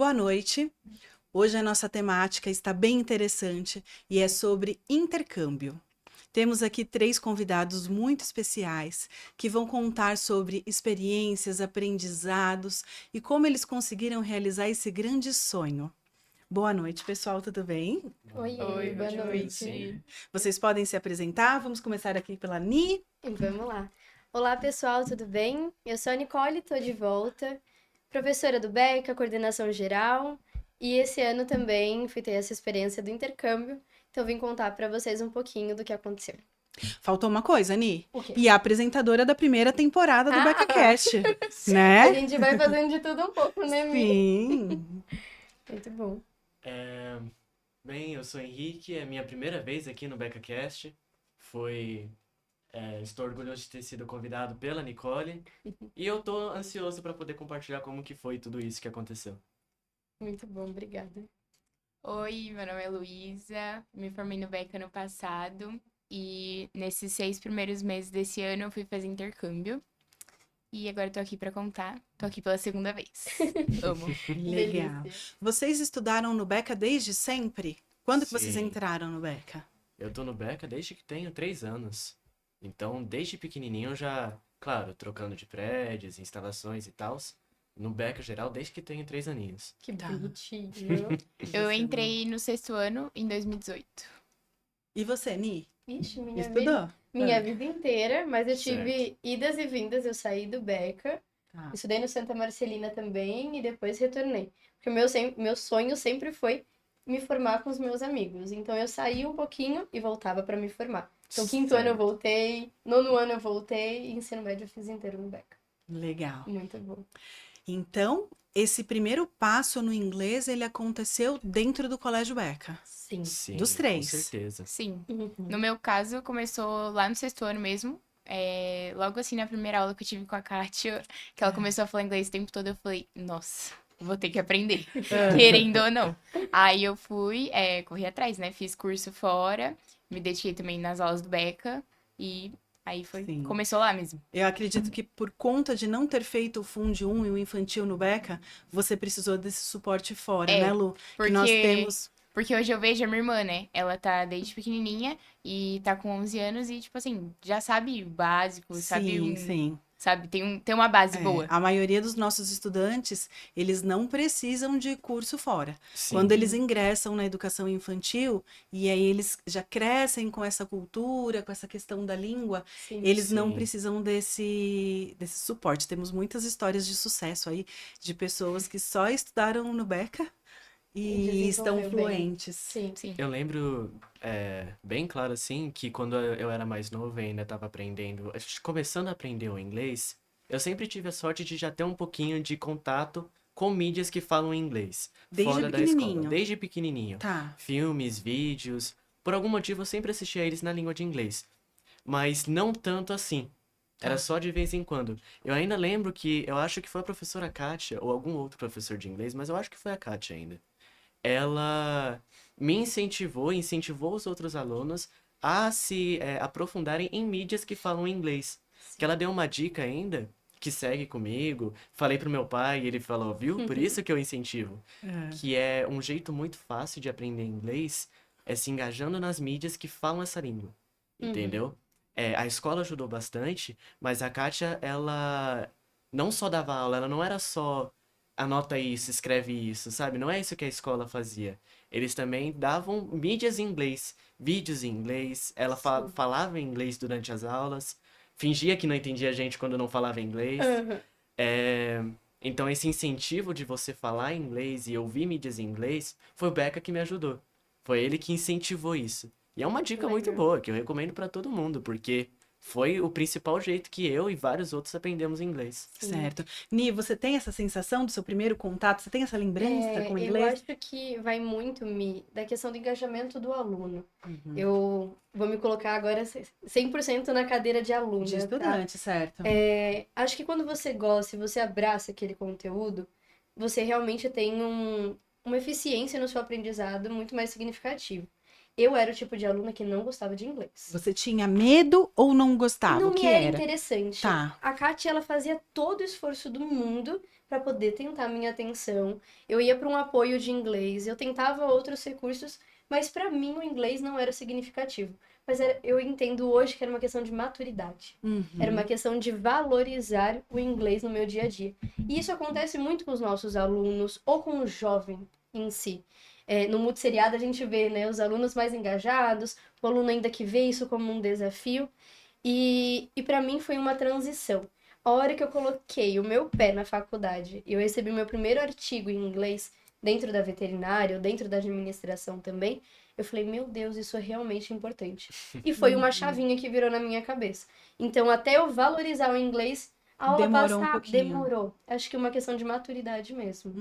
Boa noite. Hoje a nossa temática está bem interessante e é sobre intercâmbio. Temos aqui 3 convidados muito especiais que vão contar sobre experiências, aprendizados e como eles conseguiram realizar esse grande sonho. Boa noite, pessoal, tudo bem? Oi, boa noite. Vocês podem se apresentar? Vamos começar aqui pela Ni. Vamos lá. Olá, pessoal, tudo bem? Eu sou a Nicole, estou de volta, professora do BECA, coordenação geral, e esse ano também fui ter essa experiência do intercâmbio, então vim contar para vocês um pouquinho do que aconteceu. Faltou uma coisa, Ni. O quê? E a apresentadora da primeira temporada do BecaCast, A né? gente vai fazendo de tudo um pouco, né, Mi? Sim. Muito bom. Bem, eu sou Henrique, é minha primeira vez aqui no BecaCast. Estou orgulhoso de ter sido convidado pela Nicole e eu tô ansioso para poder compartilhar como que foi tudo isso que aconteceu. Muito bom, obrigada. Oi, meu nome é Luísa, me formei no BECA ano passado e nesses 6 primeiros meses desse ano eu fui fazer intercâmbio. E agora eu tô aqui pra contar, tô aqui pela segunda vez. Amo. Legal. Delícia. Vocês estudaram no Beca desde sempre? Quando que vocês Sim. entraram no Beca? Eu tô no Beca desde que tenho 3 anos. Então, desde pequenininho eu já, claro, trocando de prédios, instalações e tals. No Beca geral, desde que tenho 3 aninhos. Que Tá. bonitinho. Eu entrei no 6º ano em 2018. E você, Ni? Ixi, minha vida. Estudou? Minha vida inteira, mas eu tive Certo. idas e vindas, eu saí do Beca, Tá. estudei no Santa Marcelina também e depois retornei. Porque meu sonho sempre foi me formar com os meus amigos. Então eu saí um pouquinho e voltava para me formar. Então quinto ano eu Certo. voltei, nono ano eu voltei e ensino médio eu fiz inteiro no Beca. Legal. Muito bom. Então, esse primeiro passo no inglês, ele aconteceu dentro do Colégio Beca. Sim. Sim, Dos 3. com certeza. Sim, Uhum. no meu caso começou lá no 6º ano mesmo. Logo assim, na primeira aula que eu tive com a Kátia, que ela começou a falar inglês o tempo todo, eu falei, nossa, vou ter que aprender, querendo ou não. Aí eu fui, corri atrás, né? Fiz curso fora, me dediquei também nas aulas do Beca e aí Sim. começou lá mesmo. Eu acredito que por conta de não ter feito o Fundi 1 e o infantil no Beca, você precisou desse suporte fora, né, Lu? Que nós temos... Porque hoje eu vejo a minha irmã, né? Ela tá desde pequenininha e tá com 11 anos e, tipo assim, já sabe o básico, Sim, sim. sabe? Tem uma base boa. A maioria dos nossos estudantes, eles não precisam de curso fora. Sim. Quando eles ingressam na educação infantil, e aí eles já crescem com essa cultura, com essa questão da língua, Sim. eles não Sim. precisam desse suporte. Temos muitas histórias de sucesso aí, de pessoas que só estudaram no Beca e estão desenvolveu bem. fluentes. Sim. Sim. Eu lembro bem claro assim que quando eu era mais novo e ainda estava aprendendo, começando a aprender o inglês, eu sempre tive a sorte de já ter um pouquinho de contato com mídias que falam inglês Desde fora da pequenininho. escola, desde pequenininho. Tá. Filmes, vídeos, por algum motivo eu sempre assistia eles na língua de inglês, mas não tanto assim. Era só de vez em quando. Eu ainda lembro que, eu acho que foi a professora Kátia, ou algum outro professor de inglês, mas eu acho que foi a Kátia ainda. Ela me incentivou os outros alunos a se aprofundarem em mídias que falam inglês. Que ela deu uma dica ainda, que segue comigo. Falei pro meu pai e ele falou, viu? Por isso que eu incentivo. Que é um jeito muito fácil de aprender inglês, é se engajando nas mídias que falam essa língua. Entendeu? A escola ajudou bastante, mas a Kátia, ela não só dava aula, ela não era só anota isso, escreve isso, sabe? Não é isso que a escola fazia. Eles também davam mídias em inglês, vídeos em inglês, ela Sim. falava em inglês durante as aulas, fingia que não entendia a gente quando não falava inglês. Uhum. Então esse incentivo de você falar inglês e ouvir mídias em inglês, foi o Beca que me ajudou. Foi ele que incentivou isso. E é uma dica muito Legal. boa, que eu recomendo pra todo mundo, porque foi o principal jeito que eu e vários outros aprendemos inglês. Certo. Ni, você tem essa sensação do seu primeiro contato? Você tem essa lembrança com o Eu inglês? acho que vai muito da questão do engajamento do aluno. Uhum. Eu vou me colocar agora 100% na cadeira de aluna, De tá? estudante, certo. Acho que quando você gosta e você abraça aquele conteúdo, você realmente tem uma eficiência no seu aprendizado muito mais significativa. eu era o tipo de aluna que não gostava de inglês. Você tinha medo ou não gostava? Não O que me era era? interessante. Tá. A Kátia, ela fazia todo o esforço do mundo para poder tentar minha atenção. Eu ia para um apoio de inglês, eu tentava outros recursos, mas para mim o inglês não era significativo. Mas eu entendo hoje que era uma questão de maturidade. Era uma questão de valorizar o inglês no meu dia a dia. E isso acontece muito com os nossos alunos ou com o jovem em si. No Multisseriado a gente vê, né, os alunos mais engajados, o aluno ainda que vê isso como um desafio. E para mim foi uma transição. A hora que eu coloquei o meu pé na faculdade e eu recebi o meu primeiro artigo em inglês dentro da veterinária, ou dentro da administração também, eu falei, meu Deus, isso é realmente importante. E foi uma chavinha que virou na minha cabeça. Então, até eu valorizar o inglês, a aula Demorou um passar, pouquinho. demorou. Acho que é uma questão de maturidade mesmo.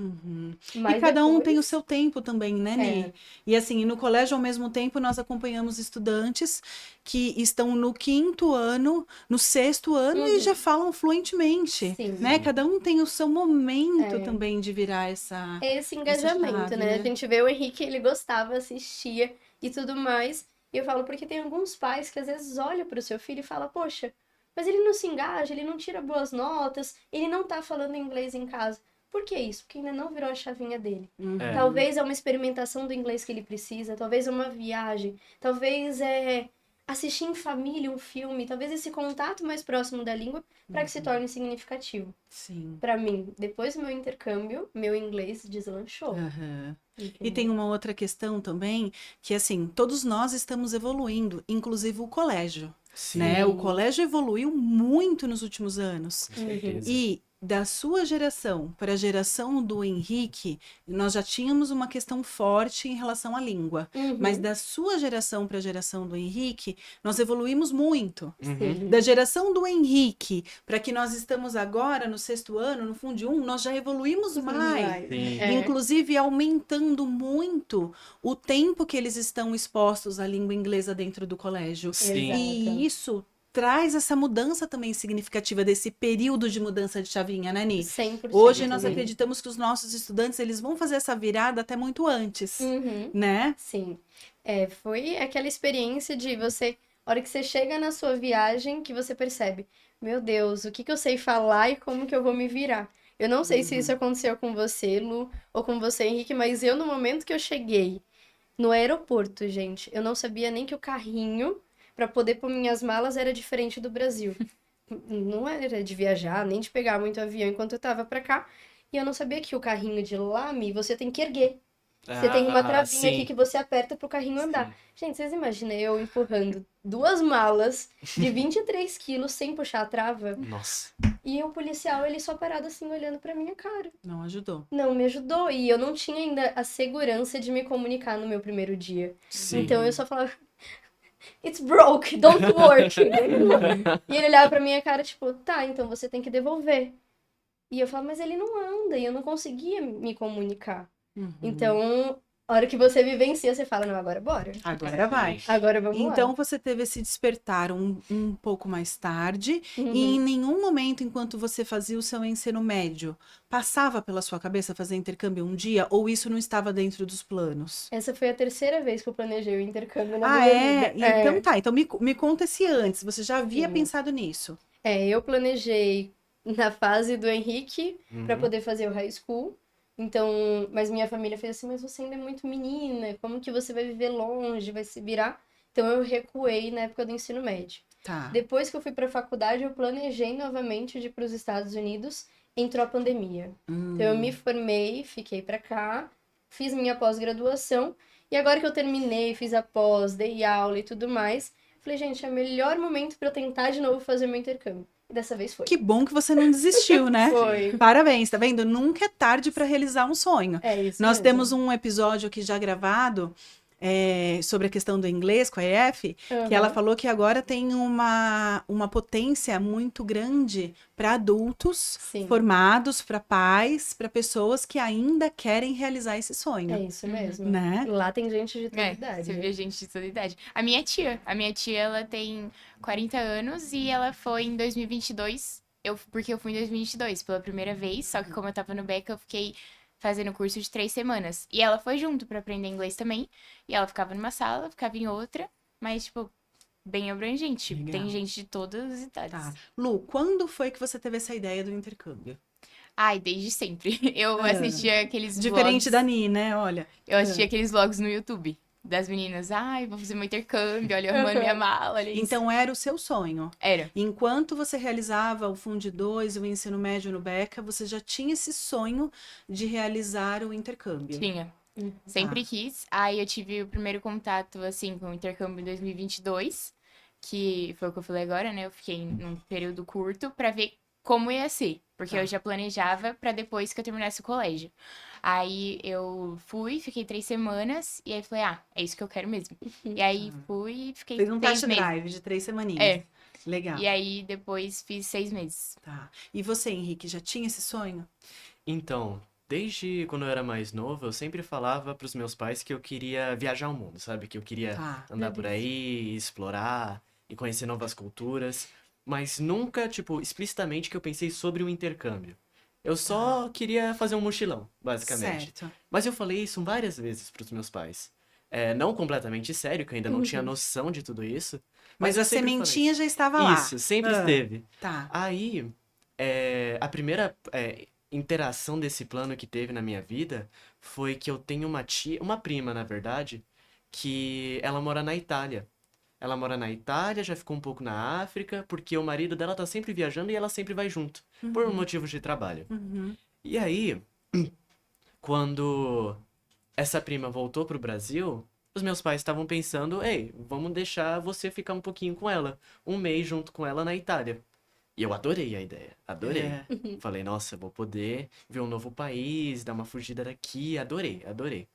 E Mas cada um tem o depois- seu tempo também, né, Ni? E assim, no colégio, ao mesmo tempo, nós acompanhamos estudantes que estão no 5º ano, no 6º ano e já falam fluentemente, Sim. né? Cada um tem o seu momento É. também de virar essa... É esse engajamento, chave, né? né? A gente vê o Henrique, ele gostava, assistia e tudo mais. E eu falo, porque tem alguns pais que às vezes olham para o seu filho e falam, poxa, mas ele não se engaja, ele não tira boas notas, ele não tá falando inglês em casa. Por que isso? Porque ainda não virou a chavinha dele. É. Talvez é uma experimentação do inglês que ele precisa, talvez é uma viagem, talvez é assistir em família um filme, talvez esse contato mais próximo da língua para que se torne significativo. Sim. Para mim, depois do meu intercâmbio, meu inglês deslanchou. Aham. E Entendeu? tem uma outra questão também, que assim, todos nós estamos evoluindo, inclusive o colégio, Sim, né? O colégio evoluiu muito nos últimos anos. com certeza. E da sua geração para a geração do Henrique, nós já tínhamos uma questão forte em relação à língua. Mas da sua geração para a geração do Henrique, nós evoluímos muito. Sim. Da geração do Henrique para que nós estamos agora no 6º ano, no Fundo 1, nós já evoluímos mais. Sim. É. Inclusive aumentando muito o tempo que eles estão expostos à língua inglesa dentro do colégio. Sim. Exato. E isso traz essa mudança também significativa desse período de mudança de chavinha, né, Ni? 100%. Hoje nós Sim. acreditamos que os nossos estudantes eles vão fazer essa virada até muito antes, Uhum. né? Sim. Foi aquela experiência de você, a hora que você chega na sua viagem, que você percebe, meu Deus, o que que eu sei falar e como que eu vou me virar? Eu não sei se isso aconteceu com você, Lu, ou com você, Henrique, mas eu, no momento que eu cheguei no aeroporto, gente, eu não sabia nem que o carrinho para poder pôr minhas malas era diferente do Brasil. Não era de viajar, nem de pegar muito avião enquanto eu tava pra cá. E eu não sabia que o carrinho de Lame, você tem que erguer. Você tem uma travinha aqui que você aperta pro carrinho andar. Gente, vocês imaginam eu empurrando 2 malas de 23 quilos sem puxar a trava? Nossa. E o policial, ele só parado assim, olhando pra minha cara. Não ajudou. Não me ajudou. E eu não tinha ainda a segurança de me comunicar no meu primeiro dia. Sim. Então eu só falava, it's broke, don't work. E ele olhava pra minha cara, tipo, tá, então você tem que devolver. E eu falava, mas ele não anda, e eu não conseguia me comunicar. Então, a hora que você vivencia, você fala, não, agora bora. Agora vai. Agora vamos Então lá. você teve esse despertar um pouco mais tarde Uhum. e em nenhum momento, enquanto você fazia o seu ensino médio, passava pela sua cabeça fazer intercâmbio um dia ou isso não estava dentro dos planos? Essa foi a 3ª vez que eu planejei o intercâmbio na Ah, minha é? vida. Então tá. Então me conta esse antes. Você já havia Sim. pensado nisso? Eu planejei na fase do Henrique pra Uhum. poder fazer o high school. Então, mas minha família fez assim, mas você ainda é muito menina, como que você vai viver longe, vai se virar? Então eu recuei na época do ensino médio. Tá. Depois que eu fui pra faculdade, eu planejei novamente de ir para os Estados Unidos, entrou a pandemia. Então eu me formei, fiquei pra cá, fiz minha pós-graduação, e agora que eu terminei, fiz a pós, dei aula e tudo mais, falei, gente, é o melhor momento pra eu tentar de novo fazer meu intercâmbio. E dessa vez foi. Que bom que você não desistiu, né? Foi. Parabéns, tá vendo? Nunca é tarde para realizar um sonho. É isso Nós mesmo. temos um episódio aqui já gravado sobre a questão do inglês com a EF, que ela Aham. falou que agora tem uma potência muito grande para adultos Sim. formados, para pais, para pessoas que ainda querem realizar esse sonho, É isso mesmo. né? Lá tem gente de toda É, idade. você né? vê gente de toda idade. A minha tia, ela tem 40 anos e ela foi em 2022, porque eu fui em 2022 pela primeira vez, só que como eu tava no Beca, eu fiquei fazendo curso de 3 semanas. E ela foi junto pra aprender inglês também. E ela ficava numa sala, ficava em outra, mas, tipo, bem abrangente. Legal. Tem gente de todas as idades. Tá. Lu, quando foi que você teve essa ideia do intercâmbio? Ai, desde sempre. Eu Ah. assistia aqueles Diferente vlogs. da Ni, né? Olha. Eu assistia aqueles vlogs no YouTube. Das meninas, ai, vou fazer meu intercâmbio, olha, eu arrumando minha mala, olha isso. Então era o seu sonho. Era. Enquanto você realizava o Fundo 2 e o ensino médio no Beca, você já tinha esse sonho de realizar o intercâmbio. Tinha. Sempre quis. Aí eu tive o primeiro contato, assim, com o intercâmbio em 2022, que foi o que eu falei agora, né? Eu fiquei num período curto pra ver como ia ser, porque Tá. eu já planejava pra depois que eu terminasse o colégio. Aí eu fui, fiquei 3 semanas, e aí falei, ah, é isso que eu quero mesmo. E aí fui e fiquei Fez um 6 test meses. drive de 3 semaninhas. É. Legal. E aí depois fiz 6 meses. Tá. E você, Henrique, já tinha esse sonho? Então, desde quando eu era mais novo, eu sempre falava pros meus pais que eu queria viajar o mundo, sabe? Que eu queria Tá. andar por aí, explorar e conhecer novas culturas, mas nunca, tipo, explicitamente que eu pensei sobre o intercâmbio. Eu só queria fazer um mochilão, basicamente. Certo. Mas eu falei isso várias vezes pros meus pais. É, não completamente sério, que eu ainda não tinha noção de tudo isso. Mas eu a sempre falei. sementinha já estava lá. Isso, sempre Ah, esteve. Tá. Aí, a primeira interação desse plano que teve na minha vida foi que eu tenho uma tia, uma prima, na verdade, que ela mora na Itália. Ela mora na Itália, já ficou um pouco na África, porque o marido dela tá sempre viajando e ela sempre vai junto, por motivos de trabalho. Uhum. E aí, quando essa prima voltou pro Brasil, os meus pais estavam pensando, ei, vamos deixar você ficar um pouquinho com ela, um mês junto com ela na Itália. E eu adorei a ideia, adorei. É. Falei, nossa, vou poder ver um novo país, dar uma fugida daqui, adorei, adorei.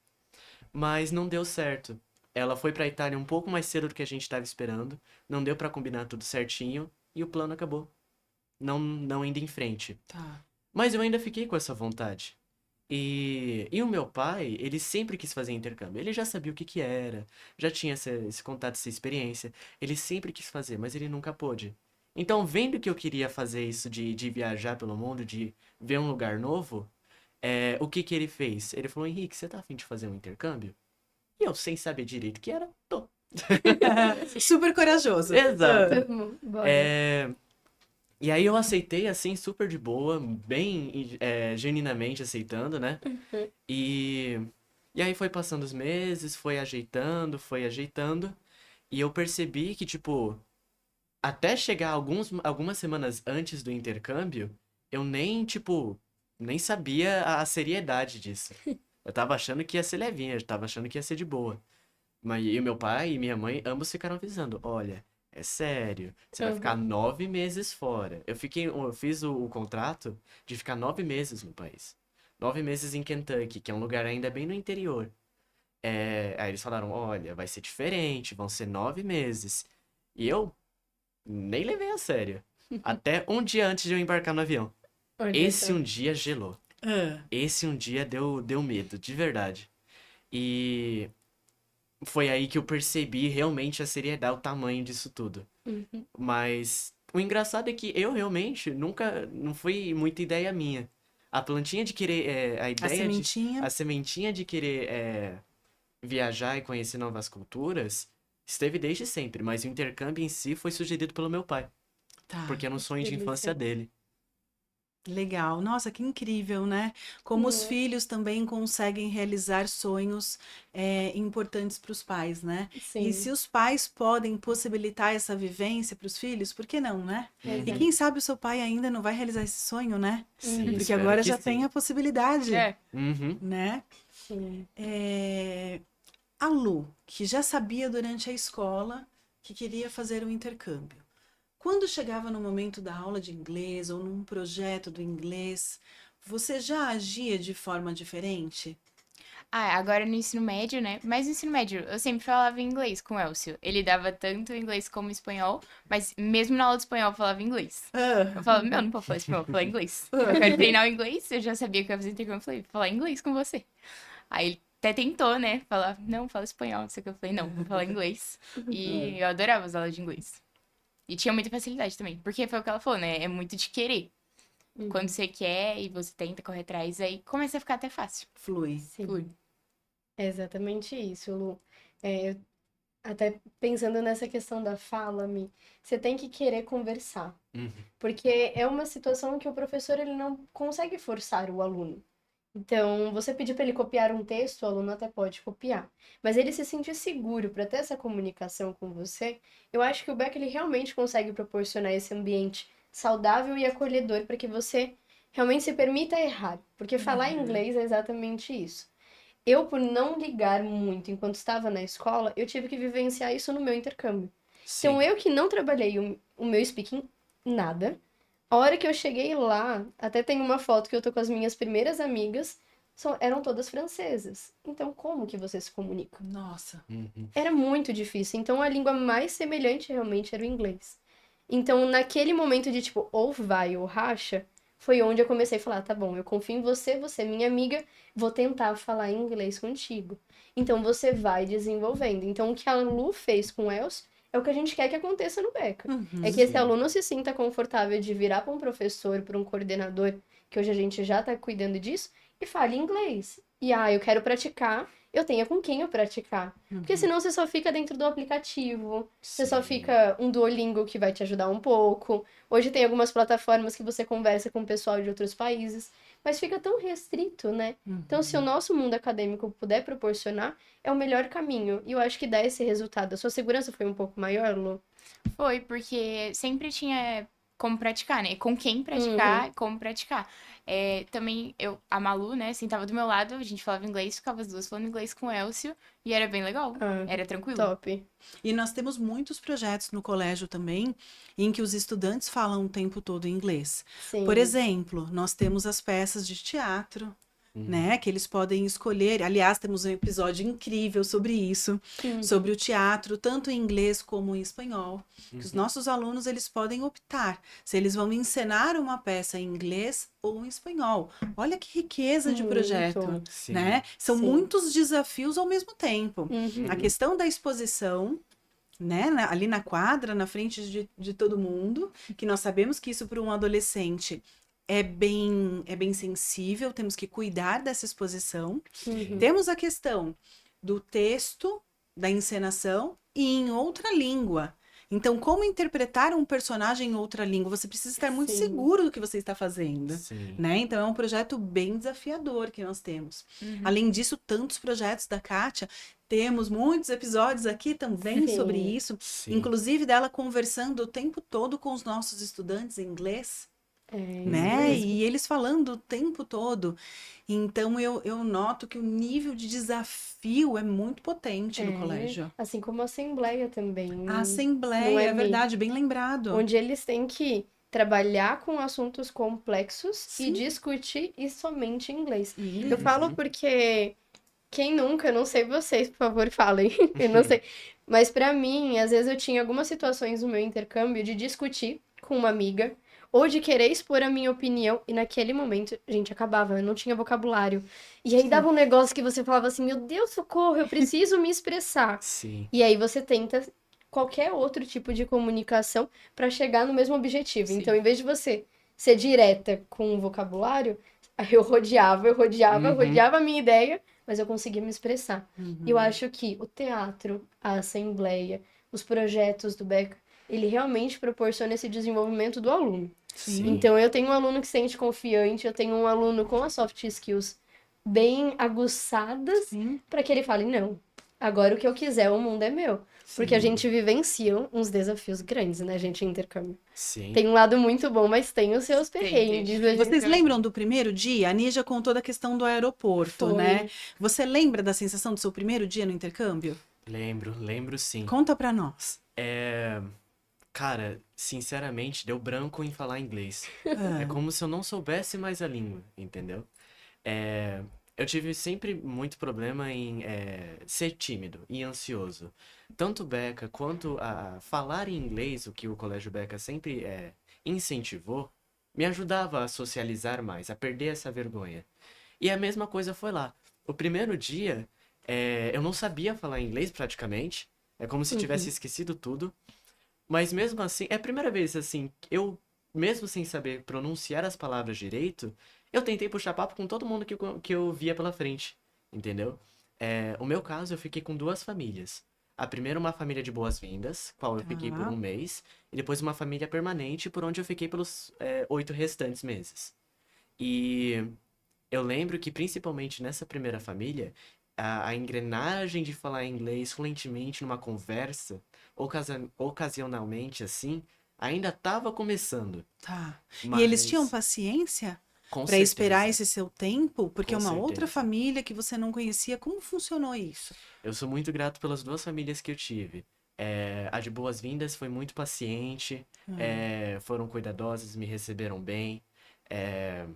Mas não deu certo. Ela foi pra Itália um pouco mais cedo do que a gente estava esperando, não deu pra combinar tudo certinho e o plano acabou. Não indo em frente. Tá. Mas eu ainda fiquei com essa vontade. E o meu pai, ele sempre quis fazer intercâmbio. Ele já sabia o que que era, já tinha esse contato, essa experiência. Ele sempre quis fazer, mas ele nunca pôde. Então, vendo que eu queria fazer isso de viajar pelo mundo, de ver um lugar novo, o que que ele fez? Ele falou, Henrique, você tá afim de fazer um intercâmbio? E eu, sem saber direito o que era, tô. Super corajoso. Exato. Bora. E aí eu aceitei, assim, super de boa, bem genuinamente aceitando, né? E aí foi passando os meses, foi ajeitando, e eu percebi que, tipo, até chegar algumas semanas antes do intercâmbio, eu nem, tipo, nem sabia a seriedade disso. Eu tava achando que ia ser levinha, eu tava achando que ia ser de boa. Mas e o meu pai e minha mãe, ambos ficaram avisando, olha, é sério, você vai ficar 9 meses fora. Eu fiz o contrato de ficar 9 meses no país. 9 meses em Kentucky, que é um lugar ainda bem no interior. Aí eles falaram, olha, vai ser diferente, vão ser 9 meses. E eu nem levei a sério. Até um dia antes de eu embarcar no avião. Olha Esse só. um dia gelou. Esse um dia deu medo, de verdade. E foi aí que eu percebi realmente a seriedade, o tamanho disso tudo. Mas o engraçado é que eu realmente nunca, não foi muita ideia minha. A plantinha de querer, a A ideia sementinha. a sementinha de querer viajar e conhecer novas culturas esteve desde sempre, mas o intercâmbio em si foi sugerido pelo meu pai, Tá. porque era um sonho de delícia. infância dele. Legal. Nossa, que incrível, né? Como os filhos também conseguem realizar sonhos importantes para os pais, né? Sim. E se os pais podem possibilitar essa vivência para os filhos, por que não, né? E Exato. quem sabe o seu pai ainda não vai realizar esse sonho, né? Sim, Porque espero agora que já sim. tem a possibilidade, É. Uhum. né? Sim. A Lu, que já sabia durante a escola que queria fazer um intercâmbio. Quando chegava no momento da aula de inglês ou num projeto do inglês, você já agia de forma diferente? Ah, agora no ensino médio, né? Mas no ensino médio, eu sempre falava inglês com o Elcio. Ele dava tanto inglês como espanhol, mas mesmo na aula de espanhol eu falava inglês. Eu falava, meu, não pode falar espanhol, vou falar inglês. Eu quero treinar o inglês, eu já sabia que eu ia fazer intercâmbio, eu falei, vou falar inglês com você. Aí ele até tentou, né? Falar, não, fala espanhol, não sei o que. Eu falei, não, vou falar inglês. E eu adorava as aulas de inglês. E tinha muita facilidade também, porque foi o que ela falou, né? É muito de querer. Quando você quer e você tenta correr atrás, aí começa a ficar até fácil. Flui. Sim. Flui. É exatamente isso, Lu. Eu até pensando nessa questão da fala, Mi, você tem que querer conversar. Uhum. Porque é uma situação que o professor ele não consegue forçar o aluno. Então, você pedir para ele copiar um texto, o aluno até pode copiar. Mas ele se sentir seguro para ter essa comunicação com você, eu acho que o Beck ele realmente consegue proporcionar esse ambiente saudável e acolhedor para que você realmente se permita errar. Porque falar inglês é exatamente isso. Eu, por não ligar muito enquanto estava na escola, eu tive que vivenciar isso no meu intercâmbio. Então, Sim. eu que não trabalhei o meu speaking nada, a hora que eu cheguei lá, até tem uma foto que eu tô com as minhas primeiras amigas, eram todas francesas. Então, como que você se comunica? Nossa. Uhum. Era muito difícil. Então, a língua mais semelhante realmente era o inglês. Então, naquele momento de tipo, ou vai ou racha, foi onde eu comecei a falar: tá bom, eu confio em você, você é minha amiga, vou tentar falar inglês contigo. Então, você vai desenvolvendo. Então, o que a Lu fez com o Elcio é o que a gente quer que aconteça no Beca. É que esse Sim. aluno se sinta confortável de virar para um professor, para um coordenador, que hoje a gente já tá cuidando disso, e fale inglês. E, eu quero praticar, eu tenha com quem eu praticar. Porque senão você só fica dentro do aplicativo, você só Sim. fica um Duolingo que vai te ajudar um pouco. Hoje tem algumas plataformas que você conversa com o pessoal de outros países, mas fica tão restrito, né? Então, se o nosso mundo acadêmico puder proporcionar, é o melhor caminho. E eu acho que dá esse resultado. A sua segurança foi um pouco maior, Lu? Foi, porque sempre tinha como praticar, né? Com quem Uhum. praticar, como praticar. Também a Malu, né, sentava do meu lado, a gente falava inglês, ficava as duas falando inglês com o Elcio, e era bem legal. Ah, Era tranquilo. top. E nós temos muitos projetos no colégio também em que os estudantes falam o tempo todo inglês. Sim. Por exemplo, nós temos as peças de teatro, né, que eles podem escolher. Aliás, temos um episódio incrível sobre isso, sobre o teatro, tanto em inglês como em espanhol. Que os nossos alunos eles podem optar se eles vão encenar uma peça em inglês ou em espanhol. Olha que riqueza de projeto, Muito. Sim. né? São Sim. muitos desafios ao mesmo tempo. Uhum. A questão da exposição, né, ali na quadra, na frente de todo mundo, que nós sabemos que isso para um adolescente é bem sensível, temos que cuidar dessa exposição. Uhum. Temos a questão do texto, da encenação e em outra língua. Então, como interpretar um personagem em outra língua? Você precisa estar muito Sim. seguro do que você está fazendo, Sim. né? Então, é um projeto bem desafiador que nós temos. Uhum. Além disso, tantos projetos da Kátia, temos muitos episódios aqui também Sim. sobre isso, Sim. inclusive dela conversando o tempo todo com os nossos estudantes em inglês, É isso né? mesmo. E eles falando o tempo todo. Então, eu noto que o nível de desafio é muito potente no colégio. Assim como a Assembleia também. A Não assembleia, é é verdade, bem lembrado. onde eles têm que trabalhar com assuntos complexos e Sim. discutir e somente em inglês. Isso. Eu falo porque quem nunca, não sei vocês, por favor, falem. Eu não sei. Mas pra mim, às vezes eu tinha algumas situações no meu intercâmbio de discutir com uma amiga ou de querer expor a minha opinião e naquele momento, gente, acabava, eu não tinha vocabulário. E aí dava um negócio que você falava assim, meu Deus, socorro, eu preciso me expressar. Sim. E aí você tenta qualquer outro tipo de comunicação para chegar no mesmo objetivo. Sim. Então, em vez de você ser direta com o vocabulário, eu rodeava a minha ideia, mas eu conseguia me expressar. E eu acho que o teatro, a assembleia, os projetos do Beca, ele realmente proporciona esse desenvolvimento do aluno. Sim. Então, eu tenho um aluno que se sente confiante, eu tenho um aluno com as soft skills bem aguçadas, Sim. para que ele fale, não, agora o que eu quiser, o mundo é meu. Porque a gente vivencia uns desafios grandes, né, gente, em intercâmbio. Sim. Tem um lado muito bom, mas tem os seus Tem. perrengues. A gente- Vocês lembram do primeiro dia? A Nígia contou da questão do aeroporto, Foi. né? Você lembra da sensação do seu primeiro dia no intercâmbio? Lembro sim. Conta pra nós. Cara, sinceramente, deu branco em falar inglês. Ah, É como se eu não soubesse mais a língua, entendeu? Eu tive sempre muito problema em ser tímido e ansioso. Tanto o Beca quanto a falar em inglês, o que o Colégio Beca sempre incentivou, me ajudava a socializar mais, a perder essa vergonha. E a mesma coisa foi lá. O primeiro dia, eu não sabia falar inglês praticamente. É como se tivesse esquecido tudo. Mas mesmo assim, é a primeira vez, assim, eu mesmo sem saber pronunciar as palavras direito, eu tentei puxar papo com todo mundo que eu via pela frente, entendeu? O meu caso, eu fiquei com 2 famílias. A primeira, uma família de boas-vindas, qual eu fiquei por Tá. 1 mês, e depois uma família permanente, por onde eu fiquei pelos 8 restantes meses. E eu lembro que, principalmente nessa primeira família, a engrenagem de falar inglês fluentemente numa conversa, ocasionalmente assim, ainda estava começando. Tá. E eles tinham Mas, paciência com para esperar certeza, esse seu tempo? Porque é com uma outra certeza. família que você não conhecia, como funcionou isso? Eu sou muito grato pelas 2 famílias que eu tive. A de boas-vindas foi muito paciente, foram cuidadosas, me receberam bem. É,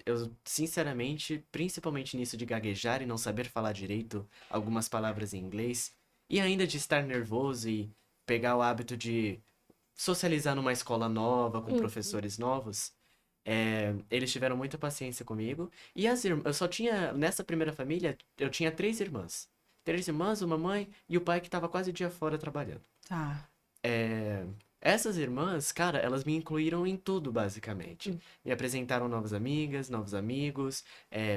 eu, sinceramente, principalmente nisso de gaguejar e não saber falar direito algumas palavras em inglês, e ainda de estar nervoso e pegar o hábito de socializar numa escola nova, com Uhum. professores novos, eles tiveram muita paciência comigo. E eu só tinha, nessa primeira família, eu tinha 3 irmãs. 3 irmãs, uma mãe e o pai que estava quase o dia fora trabalhando. Tá. É, Essas irmãs, cara, elas me incluíram em tudo, basicamente. Me apresentaram novas amigas, novos amigos,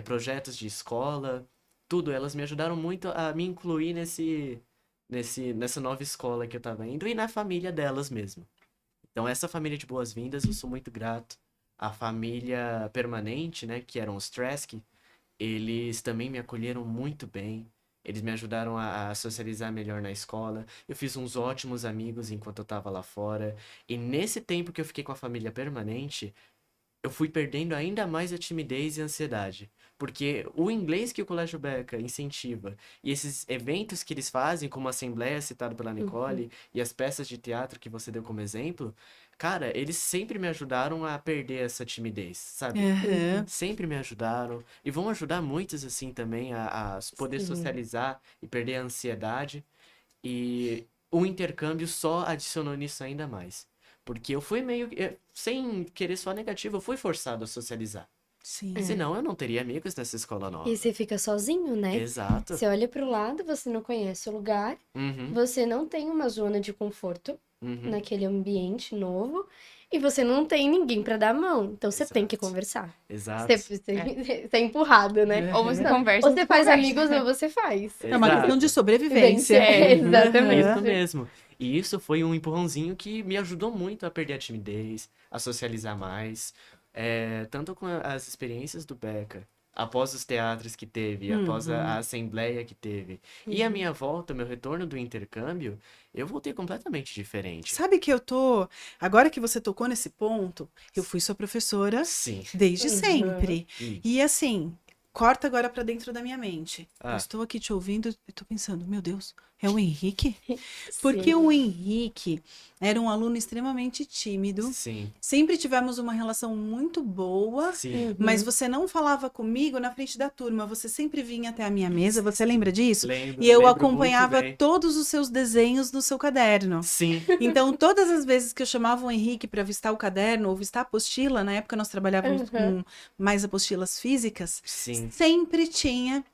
projetos de escola, tudo. Elas me ajudaram muito a me incluir nessa nova escola que eu tava indo e na família delas mesmo. Então, essa família de boas-vindas, eu sou muito grato. A família permanente, né, que eram os Trask, eles também me acolheram muito bem. Eles me ajudaram a socializar melhor na escola. Eu fiz uns ótimos amigos enquanto eu tava lá fora. E nesse tempo que eu fiquei com a família permanente, eu fui perdendo ainda mais a timidez e a ansiedade. Porque o inglês que o Colégio Beca incentiva e esses eventos que eles fazem, como a Assembleia citado pela Uhum. Nicole, e as peças de teatro que você deu como exemplo, cara, eles sempre me ajudaram a perder essa timidez, sabe? Aham. Sempre me ajudaram e vão ajudar muitos assim também a poder Sim. socializar e perder a ansiedade. E o intercâmbio só adicionou nisso ainda mais. Porque eu fui sem querer só negativo, eu fui forçado a socializar. Sim. Senão eu não teria amigos nessa escola E nova. você fica sozinho, né? Exato. Você olha para o lado, você não conhece o lugar, Uhum, você não tem uma zona de conforto uhum, naquele ambiente novo e você não tem ninguém para dar a mão. Então você tem que exato. conversar. Você, Exato. você, É. você é empurrado, né? Ou você Aham. Não, conversa ou ou você você faz conversa. amigos ou você faz. É uma questão de Exato. sobrevivência. Vencer, Aham. Isso exatamente. mesmo. E isso foi um empurrãozinho que me ajudou muito a perder a timidez, a socializar mais. Tanto com as experiências do Beca, após os teatros que teve, após a Uhum. assembleia que teve. E a Uhum. minha volta, meu retorno do intercâmbio, eu voltei completamente diferente. Sabe que eu tô. Agora que você tocou nesse ponto, eu fui sua professora Sim. desde Uhum. sempre. Hum. E assim, corta agora pra dentro da minha mente. Eu Ah, estou aqui te ouvindo e tô pensando, meu Deus, é o Henrique? Porque o Sim. Henrique era um aluno extremamente tímido. sim. Sempre tivemos uma relação muito boa, Sim. mas Uhum. você não falava comigo na frente da turma. Você sempre vinha até a minha mesa. Você lembra Sim. disso? Lembro, E eu lembro muito acompanhava bem. todos os seus desenhos no seu caderno. Sim. Então, todas as vezes que eu chamava o Henrique para vistar o caderno ou vistar a apostila, na época nós trabalhávamos Uhum. com mais apostilas físicas, Sim. sempre tinha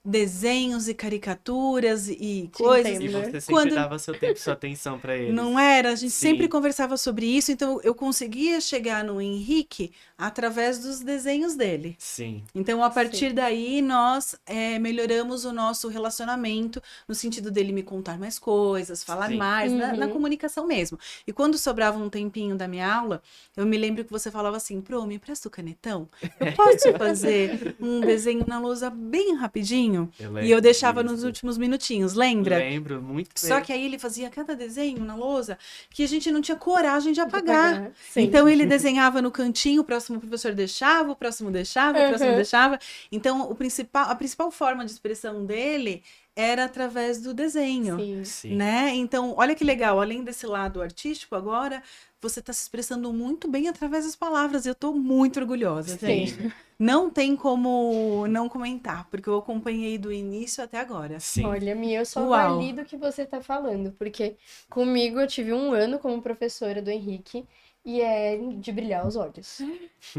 desenhos e caricaturas e Te coisas. E entendo. você sempre Quando dava seu tempo e sua atenção pra não eles. era, a gente sempre Sim. conversava sobre isso, então eu conseguia chegar no Henrique através dos desenhos dele. Sim. Então, a Sim. partir daí, nós melhoramos o nosso relacionamento, no sentido dele me contar mais coisas, falar Sim. mais, na Uhum. comunicação mesmo. E quando sobrava um tempinho da minha aula, eu me lembro que você falava assim, Pro, me empresta o canetão? Eu posso fazer um desenho na lousa bem rapidinho? Eu E eu lembro deixava nos disso. últimos minutinhos, lembra? Lembro muito Só bem. que aí ele fazia cada desenho na lousa que a gente não tinha coragem de De apagar. pagar. Sim. Então ele desenhava no cantinho, o próximo professor deixava, o próximo deixava, o próximo Uhum. deixava. Então a principal forma de expressão dele era através do desenho, Sim. Sim. né? Então, olha que legal, além desse lado artístico, agora você está se expressando muito bem através das palavras. Eu estou muito orgulhosa, gente. Sim. Não tem como não comentar, porque eu acompanhei do início até agora. Sim. Olha, Mia, eu só Uau! valido o que você tá falando, porque comigo eu tive um ano como professora do Henrique e é de brilhar os olhos.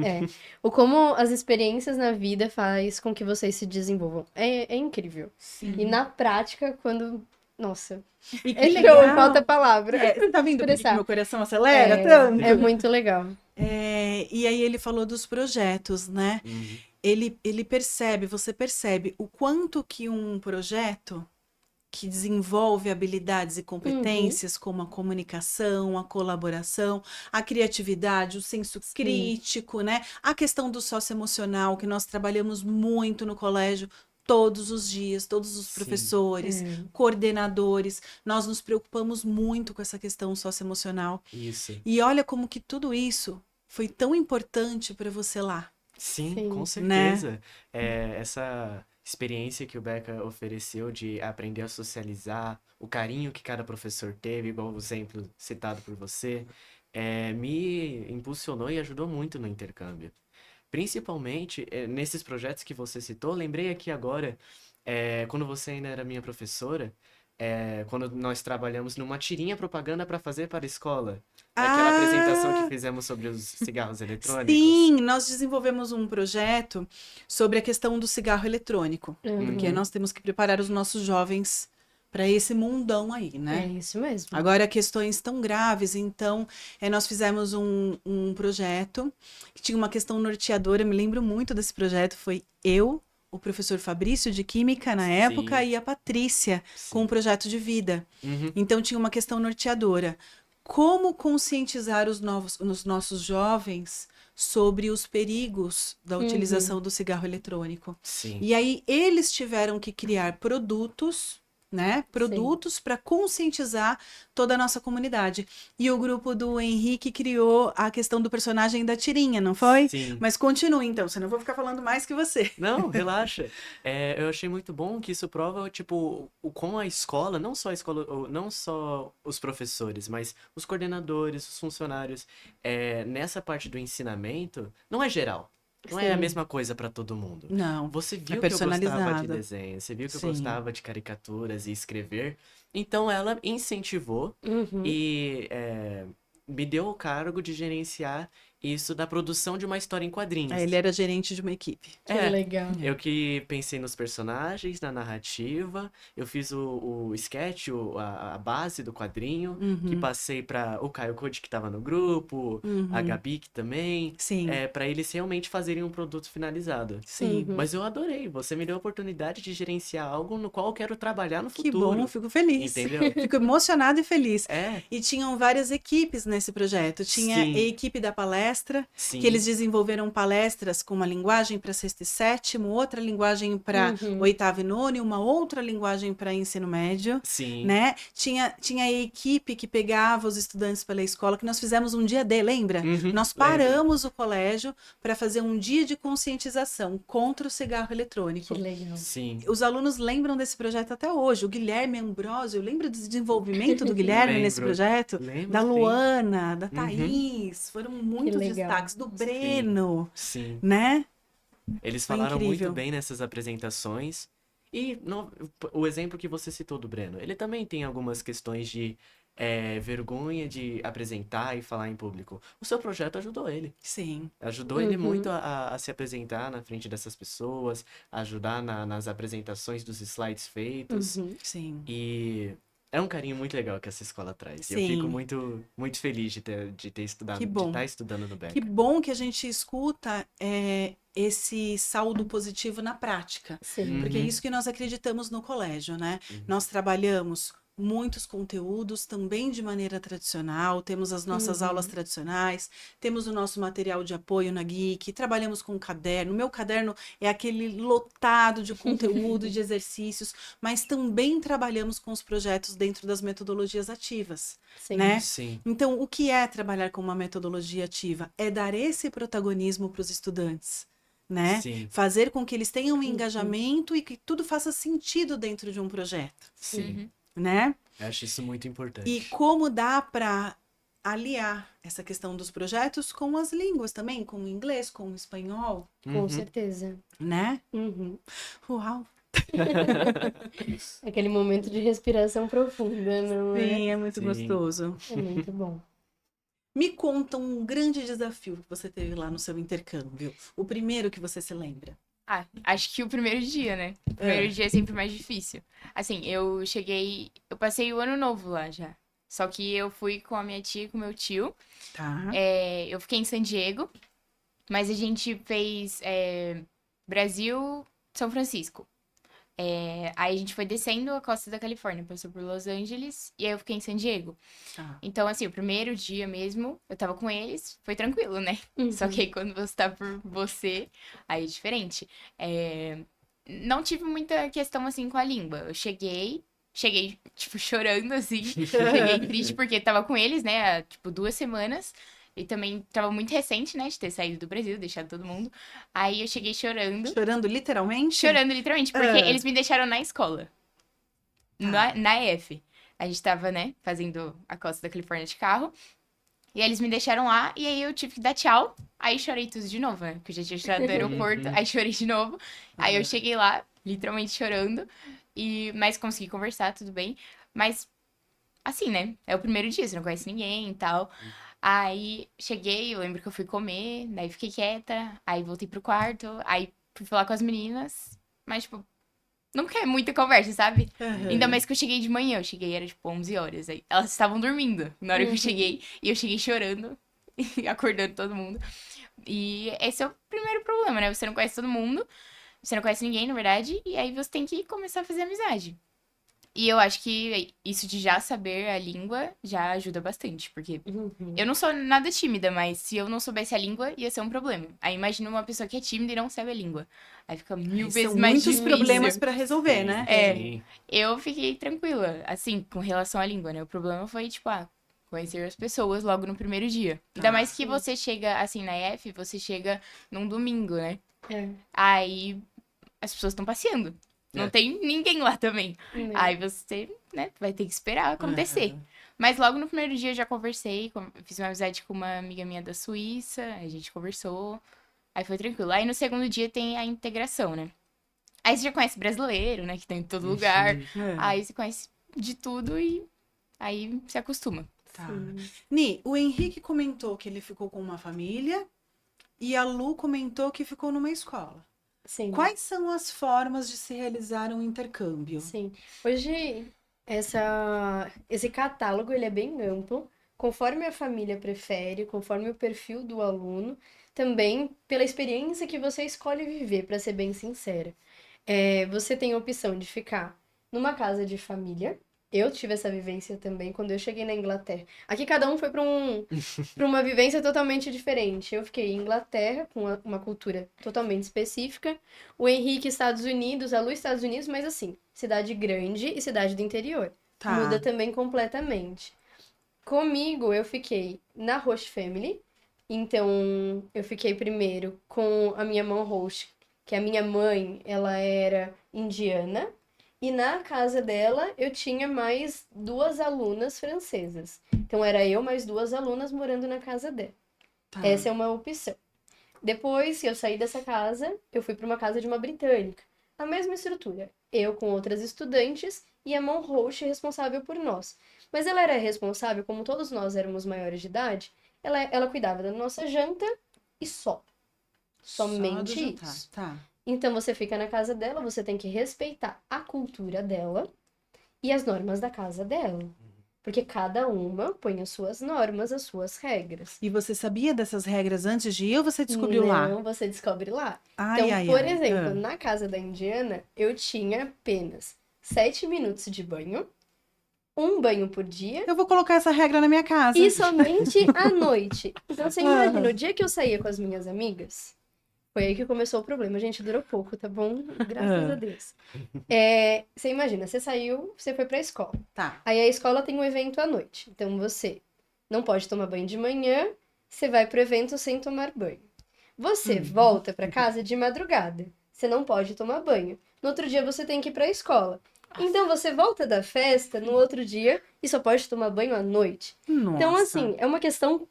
É. O como as experiências na vida faz com que vocês se desenvolvam. É incrível. E Sim. na prática, quando Nossa, E que é show, legal. falta a palavra. Você tá vendo por que que Expressar. meu coração acelera tanto? É muito legal. E aí ele falou dos projetos, né? Uhum. Ele percebe, você percebe o quanto que um projeto que desenvolve habilidades e competências como a comunicação, a colaboração, a criatividade, o senso crítico, né? A questão do socioemocional, que nós trabalhamos muito no colégio todos os dias, todos os Sim. professores, coordenadores, nós nos preocupamos muito com essa questão socioemocional. Isso. E olha como que tudo isso foi tão importante para você lá. Sim, Sim. com certeza. Essa experiência que o Beca ofereceu de aprender a socializar, o carinho que cada professor teve, igual o exemplo citado por você, me impulsionou e ajudou muito no intercâmbio. Principalmente nesses projetos que você citou, lembrei aqui agora, quando você ainda era minha professora, quando nós trabalhamos numa tirinha propaganda para fazer para a escola. Aquela apresentação que fizemos sobre os cigarros eletrônicos. Sim, nós desenvolvemos um projeto sobre a questão do cigarro eletrônico, porque nós temos que preparar os nossos jovens para esse mundão aí, É né? isso mesmo. Agora, questões tão graves, então, nós fizemos um projeto que tinha uma questão norteadora, me lembro muito desse projeto, foi eu, o professor Fabrício de Química na época Sim. e a Patrícia com Sim. o projeto de vida. Uhum. Então, tinha uma questão norteadora. Como conscientizar os nossos jovens sobre os perigos da utilização do cigarro eletrônico? Sim. E aí eles tiveram que criar produtos, né? Produtos para conscientizar toda a nossa comunidade. E o grupo do Henrique criou a questão do personagem da tirinha, não foi? Sim. Mas continue então, senão eu vou ficar falando mais que você. Não, relaxa. Eu achei muito bom que isso prova, tipo, o como a escola, não só os professores, mas os coordenadores, os funcionários, nessa parte do ensinamento, não é geral. Não é a Sim. mesma coisa para todo mundo. Não. Você viu que eu personalizado. gostava de desenho, você viu que eu Sim. gostava de caricaturas e escrever. Então ela incentivou e me deu o cargo de gerenciar isso da produção de uma história em quadrinhos. Ele era gerente de uma equipe. Que legal. Eu que pensei nos personagens, na narrativa, eu fiz o sketch, a base do quadrinho, que passei para o Caio Code que tava no grupo, a Gabi que também, Sim. para eles realmente fazerem um produto finalizado. Sim. Mas eu adorei, você me deu a oportunidade de gerenciar algo no qual eu quero trabalhar no Que futuro. bom, fico feliz. Entendeu? Fico emocionada e feliz. É, E tinham várias equipes nesse projeto. Tinha Sim. a equipe da palestra, sim. que eles desenvolveram palestras com uma linguagem para sexto e sétimo, outra linguagem para oitavo e nono e uma outra linguagem para ensino médio, Sim. né? Tinha a equipe que pegava os estudantes pela escola, que nós fizemos um dia D, lembra? Uhum, Nós paramos o colégio para fazer um dia de conscientização contra o cigarro eletrônico. Que legal. Sim. Os alunos lembram desse projeto até hoje. O Guilherme Ambrosio, lembra do desenvolvimento do Guilherme nesse Lembro. projeto? Lembro, Da sim. Luana, da Thaís. Foram muitos legal. destaques. Do Breno, Sim. né? Eles Foi falaram incrível. muito bem nessas apresentações. E o exemplo que você citou do Breno, ele também tem algumas questões de vergonha de apresentar e falar em público. O seu projeto ajudou ele. Sim. Ajudou ele muito a se apresentar na frente dessas pessoas, ajudar nas apresentações dos slides feitos. Sim. E é um carinho muito legal que essa escola traz. E eu Sim. fico muito, muito feliz de ter estudado, Que de bom. estar estudando no Beca. Que bom que a gente escuta esse saldo positivo na prática. Sim. Porque é isso que nós acreditamos no colégio, né? Nós trabalhamos muitos conteúdos também de maneira tradicional, temos as nossas aulas tradicionais, temos o nosso material de apoio na Geek, trabalhamos com caderno. O meu caderno é aquele lotado de conteúdo, de exercícios, mas também trabalhamos com os projetos dentro das metodologias ativas, Sim. né? Sim. Então, o que é trabalhar com uma metodologia ativa? É dar esse protagonismo para os estudantes, né? Sim. Fazer com que eles tenham um engajamento e que tudo faça sentido dentro de um projeto, Sim. né? Eu acho isso muito importante. E como dá para aliar essa questão dos projetos com as línguas também, com o inglês, com o espanhol, Com certeza. né? Uhum. Uau! Aquele momento de respiração profunda, não é? Sim, é muito Sim. gostoso. É muito bom. Me conta um grande desafio que você teve lá no seu intercâmbio. O primeiro que você se lembra. Ah, acho que o primeiro dia, né? O primeiro dia é sempre mais difícil. Assim, eu passei o ano novo lá já. Só que eu fui com a minha tia e com o meu tio. Tá. Eu fiquei em San Diego, mas a gente fez Brasil, São Francisco. Aí a gente foi descendo a costa da Califórnia, passou por Los Angeles e aí eu fiquei em San Diego. Tá. Então, assim, o primeiro dia mesmo, eu tava com eles, foi tranquilo, né? Só que aí quando você tá por você, aí é diferente. Não tive muita questão, assim, com a língua. Eu cheguei, tipo, chorando, assim. Cheguei triste porque tava com eles, né, há, tipo, 2 semanas. E também tava muito recente, né, de ter saído do Brasil, deixado todo mundo. Aí eu cheguei chorando. Chorando literalmente? Chorando, literalmente, porque Ah. eles me deixaram na escola. Tá. Na EF. A gente tava, né, fazendo a costa da Califórnia de carro. E aí eles me deixaram lá, e aí eu tive que dar tchau. Aí chorei tudo de novo, né? Porque eu já tinha chorado do aeroporto, aí chorei de novo. Aí eu cheguei lá, literalmente chorando. Mas consegui conversar, tudo bem. Mas, assim, né? É o primeiro dia, você não conhece ninguém e tal. Aí cheguei, eu lembro que eu fui comer, daí fiquei quieta. Aí voltei pro quarto, aí fui falar com as meninas. Mas, tipo, não quer muita conversa, sabe? Aham. Ainda mais que eu cheguei de manhã. Eu cheguei, era tipo 11 horas. Aí elas estavam dormindo na hora que eu cheguei. E eu cheguei chorando e acordando todo mundo. E esse é o primeiro problema, né? Você não conhece todo mundo. Você não conhece ninguém, na verdade. E aí você tem que começar a fazer amizade. E eu acho que isso de já saber a língua já ajuda bastante. Porque eu não sou nada tímida, mas se eu não soubesse a língua, ia ser um problema. Aí imagina uma pessoa que é tímida e não sabe a língua. Aí fica mil Aí vezes são mais muitos difícil. problemas pra resolver, Sim, né? sim. Eu fiquei tranquila, assim, com relação à língua, né? O problema foi, tipo, conhecer as pessoas logo no primeiro dia. Ainda mais que você chega, assim, na EF, você chega num domingo, né? É. Aí as pessoas estão passeando. Não É. tem ninguém lá também. Né? Aí você, né, vai ter que esperar acontecer. Aham. Mas logo no primeiro dia eu já conversei, fiz uma amizade com uma amiga minha da Suíça, a gente conversou, aí foi tranquilo. Aí no segundo dia tem a integração, né? Aí você já conhece brasileiro, né, que tá em todo lugar. É. Aí você conhece de tudo e aí se acostuma. Tá. Sim. Ni, o Henrique comentou que ele ficou com uma família e a Lu comentou que ficou numa escola. Sim. Quais são as formas de se realizar um intercâmbio? Sim. Hoje, esse catálogo ele é bem amplo, conforme a família prefere, conforme o perfil do aluno, também pela experiência que você escolhe viver, para ser bem sincera. Você tem a opção de ficar numa casa de família. Eu tive essa vivência também quando eu cheguei na Inglaterra. Aqui cada um foi para uma vivência totalmente diferente. Eu fiquei em Inglaterra, com uma cultura totalmente específica. O Henrique, Estados Unidos, a Lu, Estados Unidos, mas assim, cidade grande e cidade do interior. Tá. Muda também completamente. Comigo, eu fiquei na host family. Então, eu fiquei primeiro com a minha mãe host, que a minha mãe, ela era indiana. E na casa dela, eu tinha mais 2 alunas francesas. Então, era eu mais 2 alunas morando na casa dela. Tá. Essa é uma opção. Depois que eu saí dessa casa, eu fui para uma casa de uma britânica. A mesma estrutura. Eu com outras estudantes e a mão host responsável por nós. Mas ela era responsável, como todos nós éramos maiores de idade, ela cuidava da nossa janta e só. Só do Somente jantar. isso. Tá. Então você fica na casa dela, você tem que respeitar a cultura dela e as normas da casa dela. Porque cada uma põe as suas normas, as suas regras. E você sabia dessas regras antes de ir ou você descobriu lá? Não, você descobre lá. Ai, Então, ai, por ai. exemplo, Ah. na casa da indiana, eu tinha apenas 7 minutos de banho, um banho por dia Eu vou colocar essa regra na minha casa. e somente à noite. Então, você imagina, Ah. o dia que eu saía com as minhas amigas, foi aí que começou o problema. Gente, durou pouco, tá bom? Graças a Deus. Você imagina, você saiu, você foi pra escola. Tá. Aí a escola tem um evento à noite. Então você não pode tomar banho de manhã, você vai pro evento sem tomar banho. Você volta pra casa de madrugada. Você não pode tomar banho. No outro dia você tem que ir pra escola. Então você volta da festa no outro dia e só pode tomar banho à noite. Nossa. Então, assim, é uma questão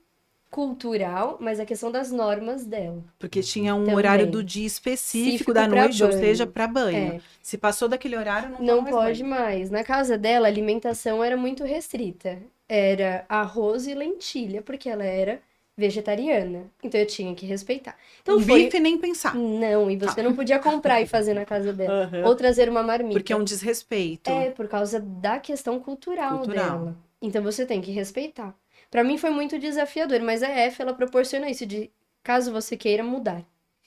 cultural, mas a questão das normas dela. Porque tinha um Também. horário do dia específico Específico da pra noite, ou banho. seja, para banho. É. Se passou daquele horário, não Não toma mais pode banho. mais. Na casa dela, a alimentação era muito restrita. Era arroz e lentilha, porque ela era vegetariana. Então eu tinha que respeitar. Então Um foi... bife nem pensar. Não, e você não podia comprar e fazer na casa dela. Aham. Ou trazer uma marmita. Porque é um desrespeito. É, por causa da questão cultural dela. Então você tem que respeitar. Pra mim foi muito desafiador, mas a EF, ela proporciona isso de caso você queira mudar.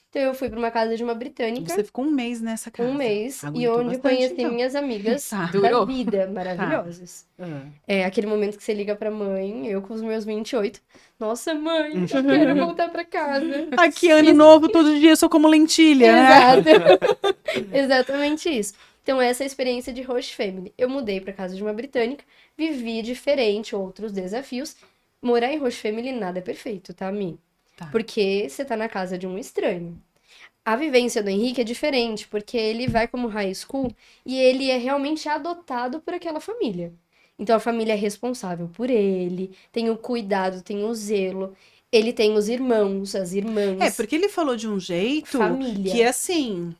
Então eu fui pra uma casa de uma britânica, Você ficou um mês nessa casa. um mês, e Aguentou onde bastante, conheci então. minhas amigas Tá. da Durou. vida, maravilhosas. Ah. É aquele momento que você liga pra mãe, eu com os meus 28. Nossa, mãe, eu quero voltar pra casa. Aqui, ano novo, todo dia eu sou como lentilha, né? Exato. Exatamente isso. Então, essa é a experiência de host family. Eu mudei pra casa de uma britânica, vivi diferente, outros desafios. Morar em host family nada é perfeito, tá, Mi? Tá. Porque você tá na casa de um estranho. A vivência do Henrique é diferente, porque ele vai como high school e ele é realmente adotado por aquela família. Então a família é responsável por ele, tem o cuidado, tem o zelo. Ele tem os irmãos, as irmãs, É, porque ele falou de um jeito família. que, assim,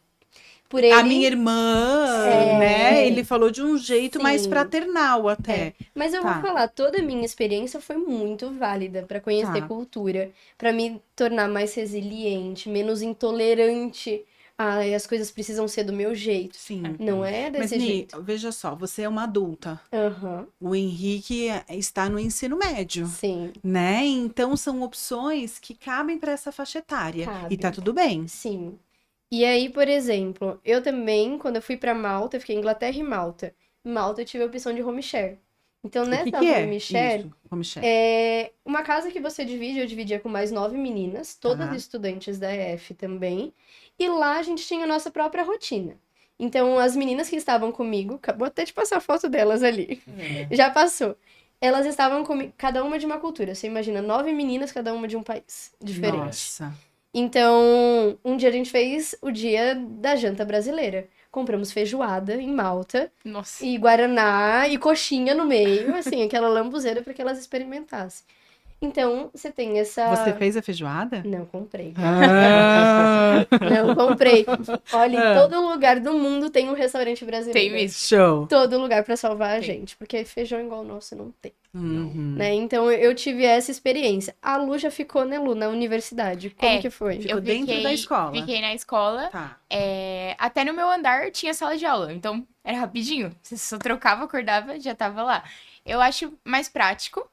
Por ele, a minha irmã, né? Ele falou de um jeito mais Sim. fraternal até. Mas eu Tá. vou falar, toda a minha experiência foi muito válida pra conhecer Tá. cultura, pra me tornar mais resiliente, menos intolerante. Ai, as coisas precisam ser do meu jeito. Sim. Não é Mas, desse Ni, jeito. veja só, você é uma adulta. Aham, O Henrique está no ensino médio, sim, né? Então são opções que cabem para essa faixa etária. E tá Cabem. tudo bem. sim. E aí, por exemplo, eu também, quando eu fui pra Malta, eu fiquei em Inglaterra e Malta. Malta eu tive a opção de home share. Então, O nessa que é home share, isso? Home share. é uma casa que você divide, eu dividia com mais 9 meninas, todas Tá. estudantes da EF também. E lá a gente tinha a nossa própria rotina. Então, as meninas que estavam comigo, acabou até de passar a foto delas ali, já passou. Elas estavam comigo, cada uma de uma cultura. Você imagina, 9 meninas, cada uma de um país diferente. Nossa. Então, um dia a gente fez o dia da janta brasileira. Compramos feijoada em Malta, Nossa. e guaraná, e coxinha no meio, assim, aquela lambuzeira para que elas experimentassem. Então, você tem essa... Você fez a feijoada? Não, comprei. Ah, Não, comprei. Olha, em todo lugar do mundo tem um restaurante brasileiro. Tem mesmo. show. Todo lugar para salvar a Tem. gente, porque feijão igual o nosso não tem, Uhum. né? Então, eu tive essa experiência. A Lu já ficou, né, Lu, na universidade. Como É. que foi? Ficou dentro da escola. Fiquei na escola. Tá. Até no meu andar tinha sala de aula. Então, era rapidinho. Você só trocava, acordava, já tava lá. Eu acho mais prático.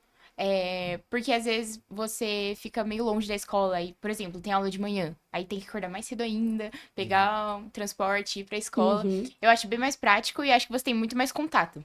Porque às vezes você fica meio longe da escola. E, por exemplo, tem aula de manhã. Aí tem que acordar mais cedo ainda, pegar um transporte, ir pra escola. Uhum. Eu acho bem mais prático e acho que você tem muito mais contato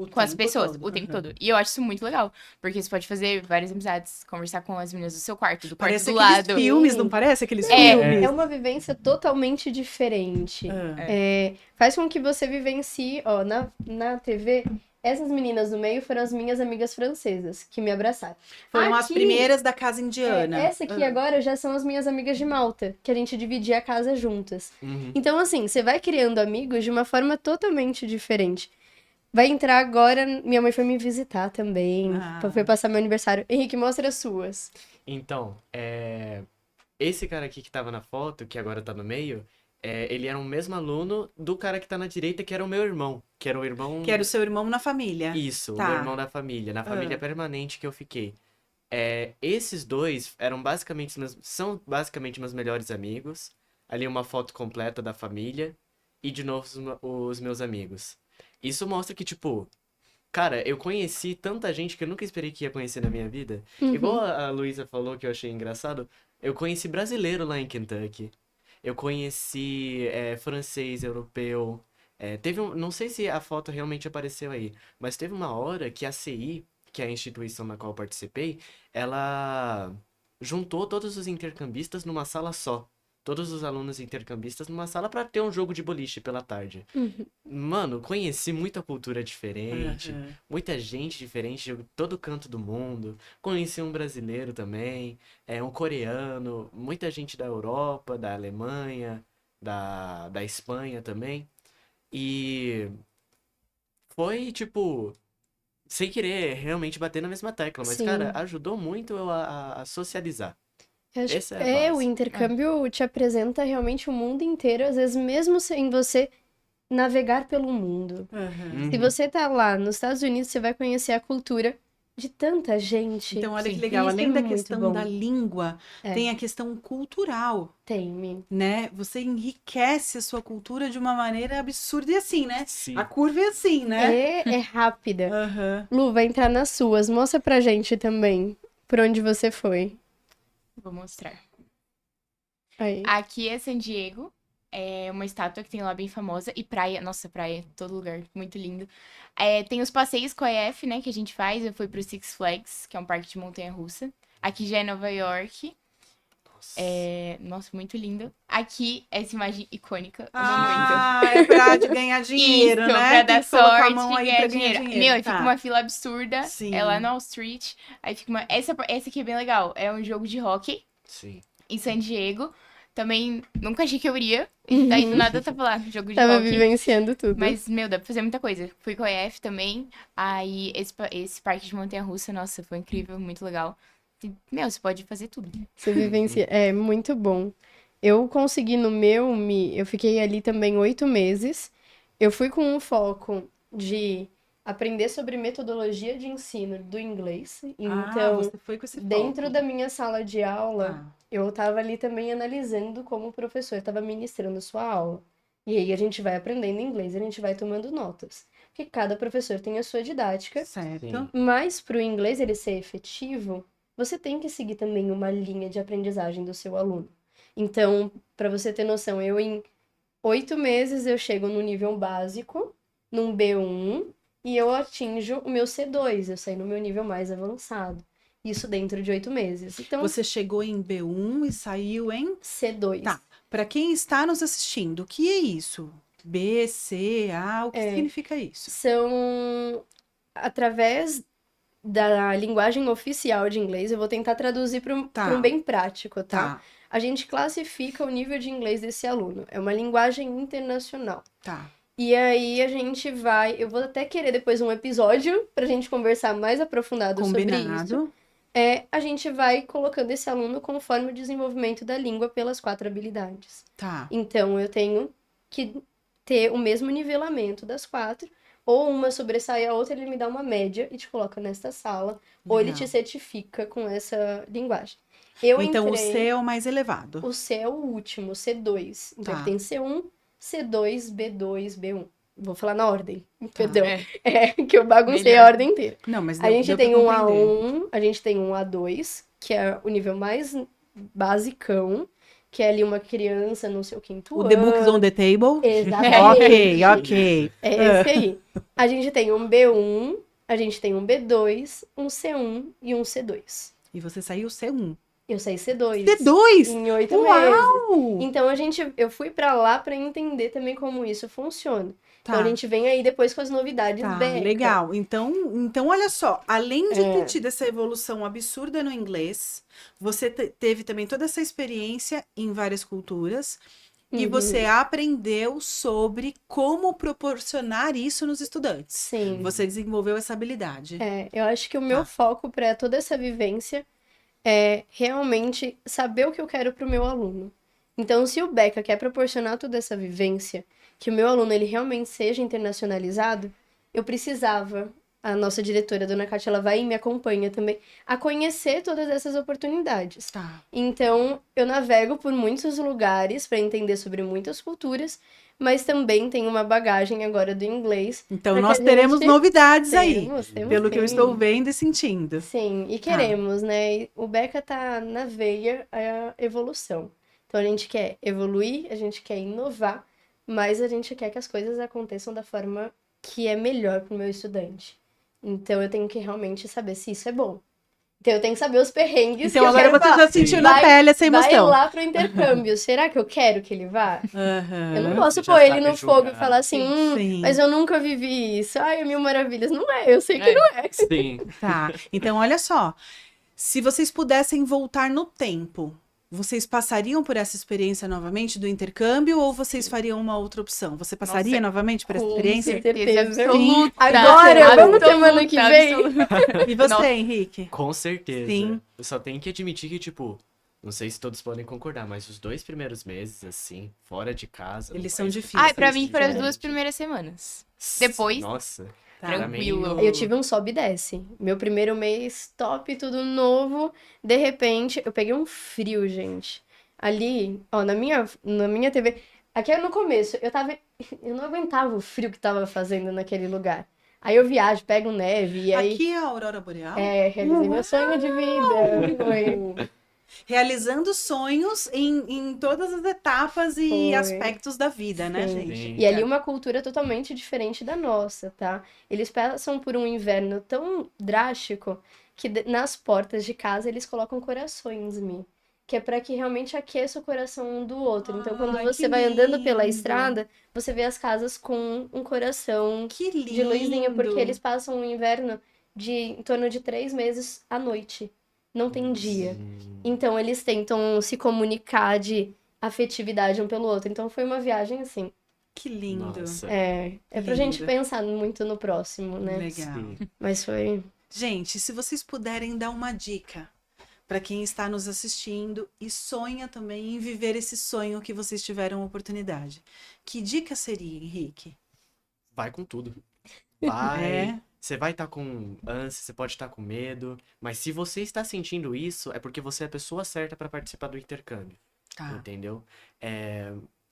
com as pessoas o tempo todo. E eu acho isso muito legal. Porque você pode fazer várias amizades, conversar com as meninas do seu quarto, do quarto Parece do aqueles lado. filmes, não parece aqueles É. filmes? É uma vivência totalmente diferente. Ah. Faz com que você vivencie, ó, na TV, essas meninas do meio foram as minhas amigas francesas que me abraçaram. Foram as Aqui, primeiras da casa indiana. Essa aqui agora já são as minhas amigas de Malta, que a gente dividia a casa juntas. Uhum. Então, assim, você vai criando amigos de uma forma totalmente diferente. Vai entrar agora, minha mãe foi me visitar também, Ah. foi passar meu aniversário. Henrique, mostra as suas. Então, esse cara aqui que tava na foto, que agora tá no meio, ele era o mesmo aluno do cara que tá na direita, que era o meu irmão. Que era o irmão... Que era o seu irmão na família. Isso, Tá. o meu irmão da família, na família permanente que eu fiquei. Esses dois são basicamente meus melhores amigos. Ali uma foto completa da família. E de novo os meus amigos. Isso mostra que, tipo, cara, eu conheci tanta gente que eu nunca esperei que ia conhecer na minha vida. Igual a Luísa falou, que eu achei engraçado, eu conheci brasileiro lá em Kentucky. Eu conheci francês, europeu. Não sei se a foto realmente apareceu aí, mas teve uma hora que a CI, que é a instituição na qual eu participei, ela juntou todos os intercambistas numa sala só. Todos os alunos intercambistas numa sala pra ter um jogo de boliche pela tarde. Mano, conheci muita cultura diferente, Uhum. muita gente diferente de todo canto do mundo. Conheci um brasileiro também, um coreano, muita gente da Europa, da Alemanha, da Espanha também. E foi, tipo, sem querer realmente bater na mesma tecla, mas, Sim. cara, ajudou muito eu a socializar. Eu acho- Essa é a o base. intercâmbio te apresenta realmente o mundo inteiro, às vezes mesmo sem você navegar pelo mundo. Uhum. Se você tá lá nos Estados Unidos, você vai conhecer a cultura de tanta gente. Então, olha que Sim. legal, Isso além é da muito questão bom. da língua, É. tem a questão cultural, Tem. né? Você enriquece a sua cultura de uma maneira absurda e assim, né? Sim. A curva é assim, né? É rápida. Aham. Lu, vai entrar nas suas. Mostra pra gente também por onde você foi. Vou mostrar. Aí. Aqui é San Diego. É uma estátua que tem lá bem famosa. E praia. Nossa, praia, todo lugar. Muito lindo. Tem os passeios com a EF, né, que a gente faz. Eu fui pro Six Flags, que é um parque de montanha-russa. Aqui já é Nova York. Nossa, muito lindo. Aqui, essa imagem icônica. Eu amo muito. Ah, é pra de ganhar dinheiro, Isso, né? pra Tem dar que colocar a sorte mão e aí ganhar pra ganhar dinheiro. dinheiro. Meu, aí Tá. fica uma fila absurda. Sim. É lá no Wall Street. Aí fica uma. Essa aqui é bem legal. É um jogo de hóquei Sim. em San Diego. Também nunca achei que eu iria. E daí do nada tava lá, jogo de Tava hóquei. vivenciando tudo. Mas, meu, dá pra fazer muita coisa. Fui com a EF também. Aí, esse parque de montanha-russa, nossa, foi incrível, muito legal. E, meu, você pode fazer tudo. Você vivencia. É muito bom. Eu consegui no meu, eu fiquei ali também 8 meses. Eu fui com um foco de aprender sobre metodologia de ensino do inglês. Então, você foi com esse dentro foco. da minha sala de aula, Tá. eu estava ali também analisando como o professor estava ministrando sua aula. E aí a gente vai aprendendo inglês, a gente vai tomando notas. Porque cada professor tem a sua didática. Certo. Sim. Mas para o inglês ele ser efetivo, você tem que seguir também uma linha de aprendizagem do seu aluno. Então, para você ter noção, eu em 8 meses eu chego no nível básico, num B1, e eu atinjo o meu C2, eu saio no meu nível mais avançado. Isso dentro de 8 meses. Então, Você chegou em B1 e saiu em... C2. Tá. Para quem está nos assistindo, o que é isso? B, C, A, o que significa isso? São através da linguagem oficial de inglês, eu vou tentar traduzir para Tá. um bem prático, tá? Tá, A gente classifica o nível de inglês desse aluno. É uma linguagem internacional. tá. E aí a gente vai. Eu vou até querer depois um episódio pra gente conversar mais aprofundado sobre isso. Combinado. A gente vai colocando esse aluno conforme o desenvolvimento da língua pelas 4 habilidades. Tá. Então eu tenho que ter o mesmo nivelamento das 4, ou uma sobressai a outra, ele me dá uma média e te coloca nesta sala, ou ele te Legal. certifica com essa linguagem. Eu Então, o entrei, C é o mais elevado. o C é o último, o C2. Então Tá. ele tem C1, C2, B2, B1. Vou falar na ordem, perdão. É. Que eu baguncei Melhor. a ordem inteira. Não, mas A deu, gente deu tem pra um compreender. A1, a gente tem um A2, que é o nível mais basicão, que é ali uma criança no seu quinto O ano. The Book's on the Table? Exatamente. Ok, ok. É esse aí. A gente tem um B1, a gente tem um B2, um C1 e um C2. E você saiu C1. Eu saí C2. C2? Em 8 meses. Uau! Então eu fui pra lá pra entender também como isso funciona. Tá. Então a gente vem aí depois com as novidades Tá, Beca. legal. Então, olha só, além de É. ter tido essa evolução absurda no inglês, você teve também toda essa experiência em várias culturas e Uhum. você aprendeu sobre como proporcionar isso nos estudantes. Sim. Você desenvolveu essa habilidade. Eu acho que o meu Tá. foco para toda essa vivência é realmente saber o que eu quero pro meu aluno. Então, se o Beca quer proporcionar toda essa vivência, que o meu aluno ele realmente seja internacionalizado, eu precisava, a nossa diretora, a dona Kátia, ela vai e me acompanha também, a conhecer todas essas oportunidades. Tá. Então, eu navego por muitos lugares para entender sobre muitas culturas, mas também tenho uma bagagem agora do inglês. Então, pra que nós a teremos gente- novidades aí, Temos pelo que eu sim. estou vendo e sentindo. Sim, e queremos, né? E o Beca tá na veia a evolução. Então a gente quer evoluir, a gente quer inovar, mas a gente quer que as coisas aconteçam da forma que é melhor pro meu estudante. Então eu tenho que realmente saber se isso é bom. Então eu tenho que saber os perrengues Então, que eu agora quero você falar. já sentiu Vai- na pele essa Vai emoção. lá pro intercâmbio. Será que eu quero que ele vá? Aham. Eu não posso Já pôr ele sabe no fogo e julgar. falar assim, Sim. mas eu nunca vivi isso. Ai, 1000 maravilhas. Não é, eu sei que não é. Sim. Tá. Então, olha só. Se vocês pudessem voltar no tempo, vocês passariam por essa experiência novamente do intercâmbio ou vocês fariam uma outra opção? Você passaria Nossa, novamente por essa Com experiência? certeza. absoluta. Agora, vamos Absoluta, semana que vem? absoluta. E você, Nossa. Henrique? Com certeza. Sim. Eu só tenho que admitir que, tipo, Não sei se todos podem concordar, mas os 2 primeiros meses, assim, fora de casa. Eles no são país difíceis. Ai, pra mim foram as diferente. 2 primeiras semanas. Depois, Nossa, Tá. pra mim, tranquilo. Eu tive um sobe e desce. Meu primeiro mês, top, tudo novo. De repente, eu peguei um frio, gente. Ali, ó, na minha TV. Aqui no começo, eu não aguentava o frio que tava fazendo naquele lugar. Aí eu viajo, pego neve, e aí. Aqui é a Aurora Boreal? Realizei meu sonho de vida. Foi. Realizando sonhos em todas as etapas e Foi. aspectos da vida, né, Sim. gente? Sim. E ali uma cultura totalmente diferente da nossa, tá? Eles passam por um inverno tão drástico que nas portas de casa eles colocam corações, Mi. Que é pra que realmente aqueça o coração um do outro. Então, quando Ai, você que vai andando pela lindo. estrada, você vê as casas com um coração Que lindo. de luzinha, porque eles passam o inverno em torno de 3 meses à noite. Não tem dia. Então, eles tentam se comunicar de afetividade um pelo outro. Então, foi uma viagem assim. Que lindo. Nossa. É pra gente Lindo. pensar muito no próximo, né? Legal. Sim. Mas foi. Gente, se vocês puderem dar uma dica para quem está nos assistindo e sonha também em viver esse sonho que vocês tiveram a oportunidade, que dica seria, Henrique? Vai com tudo. Vai. É. Você vai estar com ânsia, você pode estar com medo, mas se você está sentindo isso, é porque você é a pessoa certa para participar do intercâmbio, Tá. entendeu?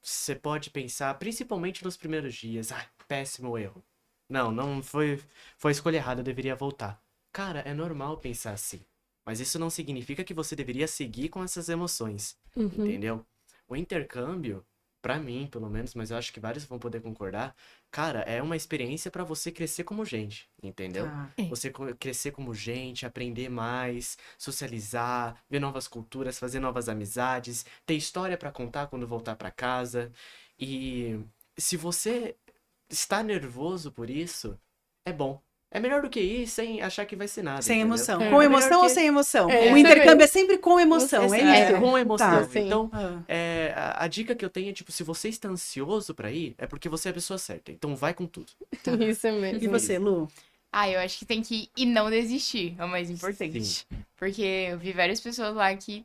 Você pode pensar, principalmente nos primeiros dias, péssimo erro. Não foi a escolha errada, eu deveria voltar. Cara, é normal pensar assim, mas isso não significa que você deveria seguir com essas emoções, entendeu? O intercâmbio, pra mim, pelo menos, mas eu acho que vários vão poder concordar, cara, é uma experiência pra você crescer como gente, entendeu? Tá. Você crescer como gente, aprender mais, socializar, ver novas culturas, fazer novas amizades, ter história pra contar quando voltar pra casa. E se você está nervoso por isso, é bom. É melhor do que ir sem achar que vai ser nada, Sem entendeu? emoção. É. Com É emoção melhor ou que- sem emoção? É, O intercâmbio é sempre com emoção, é É, isso? com emoção. Tá. Sim. Então, Ah. a dica que eu tenho é, tipo, se você está ansioso pra ir, é porque você é a pessoa certa. Então vai com tudo. Isso mesmo. E você, Lu? Eu acho que tem que ir e não desistir, é o mais importante. Sim. Porque eu vi várias pessoas lá que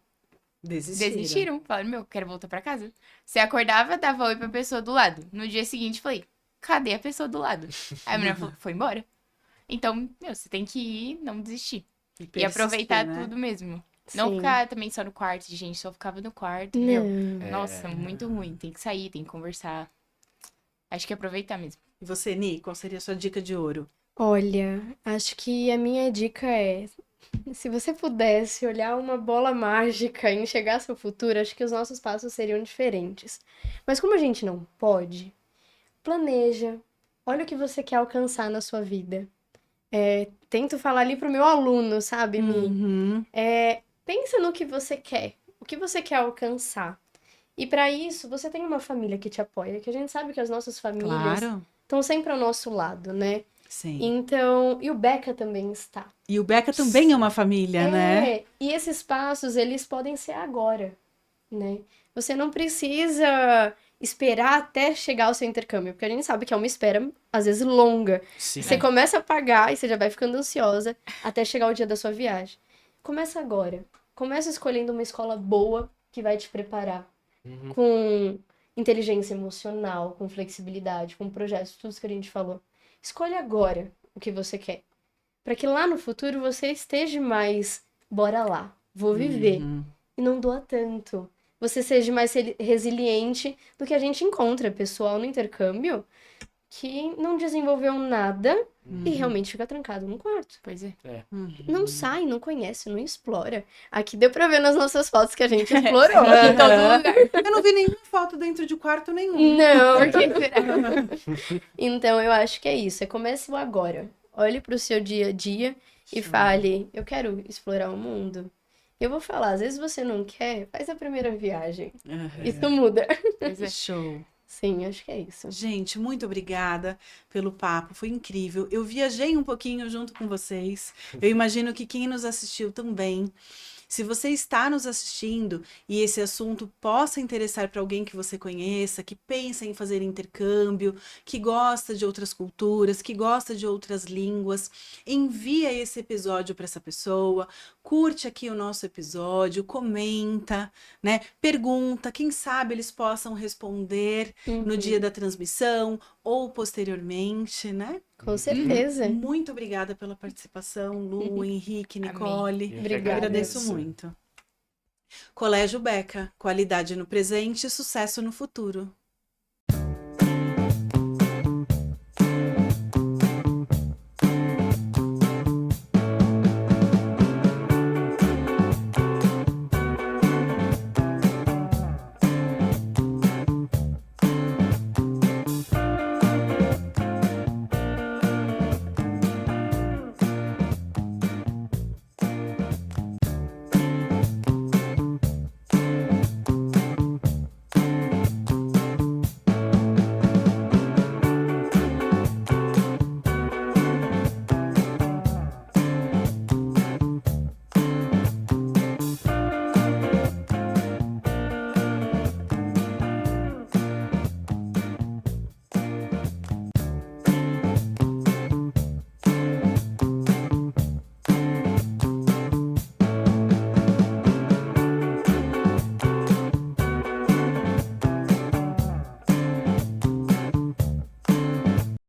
desistiram. Falaram, meu, quero voltar pra casa. Você acordava, dava oi pra pessoa do lado. No dia seguinte, falei, cadê a pessoa do lado? Aí a menina falou, foi embora. Então, meu, você tem que ir, não desistir. E persistir, aproveitar né? tudo mesmo. Não Sim. ficar também só no quarto, gente. Só ficava no quarto, meu. Não. Nossa, muito ruim. Tem que sair, tem que conversar. Acho que é aproveitar mesmo. E você, Ni, qual seria a sua dica de ouro? Olha, acho que a minha dica é: se você pudesse olhar uma bola mágica e enxergar seu futuro, acho que os nossos passos seriam diferentes. Mas como a gente não pode, planeja. Olha o que você quer alcançar na sua vida. Tento falar ali pro meu aluno, sabe, Mi? Uhum. Pensa no que você quer, o que você quer alcançar. E para isso, você tem uma família que te apoia, que a gente sabe que as nossas famílias Claro. estão sempre ao nosso lado, né? Sim. Então, e o Beca também está. E o Beca também é uma família, né? E esses passos, eles podem ser agora, né? Você não precisa esperar até chegar ao seu intercâmbio, porque a gente sabe que é uma espera, às vezes, longa. Sim. Você começa a pagar e você já vai ficando ansiosa até chegar o dia da sua viagem. Começa agora. Começa escolhendo uma escola boa que vai te preparar. Uhum. Com inteligência emocional, com flexibilidade, com projetos, tudo isso que a gente falou. Escolha agora o que você quer. Para que lá no futuro você esteja mais, bora lá, vou viver. Uhum. E não doa tanto. Você seja mais resiliente do que a gente encontra pessoal no intercâmbio que não desenvolveu nada e realmente fica trancado no quarto. Pois é. Uhum. Não sai, não conhece, não explora. Aqui deu pra ver nas nossas fotos que a gente explorou. Em todo lugar. Eu não vi nenhuma foto dentro de quarto nenhum. Não, Por que será? então eu acho que é isso. Comece o agora. Olhe pro seu dia a dia e fale, eu quero explorar o mundo. Eu vou falar, às vezes você não quer, faz a primeira viagem. Uhum. Isso muda. Pois é. Show. Sim, acho que é isso. Gente, muito obrigada pelo papo, foi incrível. Eu viajei um pouquinho junto com vocês. Eu imagino que quem nos assistiu também. Se você está nos assistindo e esse assunto possa interessar para alguém que você conheça, que pensa em fazer intercâmbio, que gosta de outras culturas, que gosta de outras línguas, envia esse episódio para essa pessoa, curte aqui o nosso episódio, comenta, né? Pergunta, quem sabe eles possam responder no dia da transmissão ou posteriormente, né? Com certeza. Muito obrigada pela participação, Lu, Henrique, Amém. Nicole. Eu que Obrigada. Agradeço agradeço. muito. Colégio Beca, qualidade no presente e sucesso no futuro.